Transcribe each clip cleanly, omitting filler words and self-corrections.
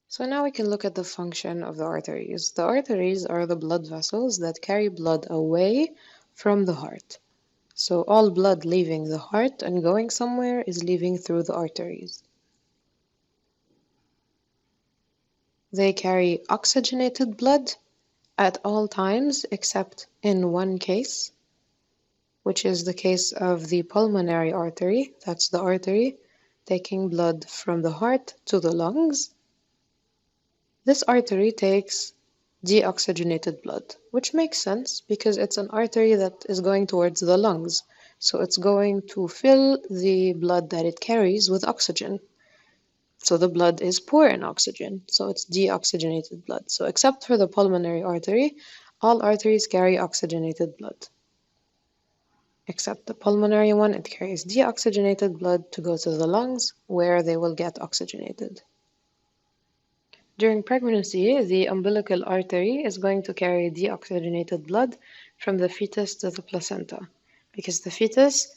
So now we can look at the function of the arteries. The arteries are the blood vessels that carry blood away from the heart. So all blood leaving the heart and going somewhere is leaving through the arteries. They carry oxygenated blood at all times except in one case, which is the case of the pulmonary artery. That's the artery taking blood from the heart to the lungs. This artery takes deoxygenated blood, which makes sense because it's an artery that is going towards the lungs. So it's going to fill the blood that it carries with oxygen. So the blood is poor in oxygen, so it's deoxygenated blood. So except for the pulmonary artery, all arteries carry oxygenated blood. Except the pulmonary one, it carries deoxygenated blood to go to the lungs, where they will get oxygenated. During pregnancy, the umbilical artery is going to carry deoxygenated blood from the fetus to the placenta, because the fetus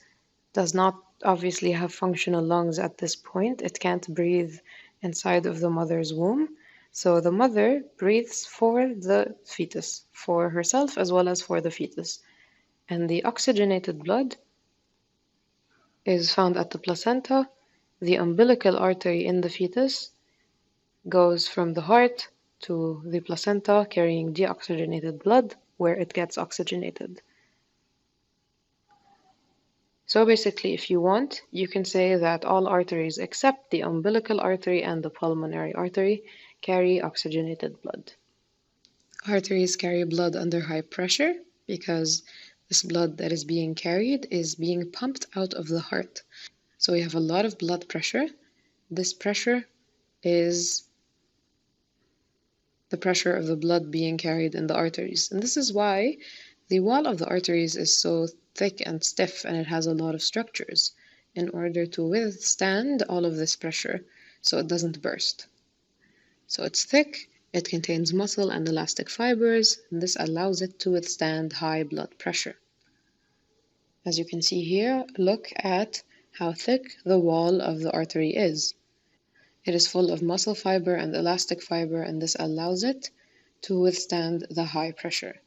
does not obviously have functional lungs at this point. It can't breathe inside of the mother's womb. So the mother breathes for the fetus, for herself as well as for the fetus. And the oxygenated blood is found at the placenta. The umbilical artery in the fetus goes from the heart to the placenta carrying deoxygenated blood where it gets oxygenated. So basically, if you want, you can say that all arteries except the umbilical artery and the pulmonary artery carry oxygenated blood. Arteries carry blood under high pressure because this blood that is being carried is being pumped out of the heart. So we have a lot of blood pressure. This pressure is the pressure of the blood being carried in the arteries. And this is why the wall of the arteries is so thick and stiff, and it has a lot of structures in order to withstand all of this pressure so it doesn't burst. So it's thick, it contains muscle and elastic fibers, and this allows it to withstand high blood pressure. As you can see here, look at how thick the wall of the artery is. It is full of muscle fiber and elastic fiber, and this allows it to withstand the high pressure.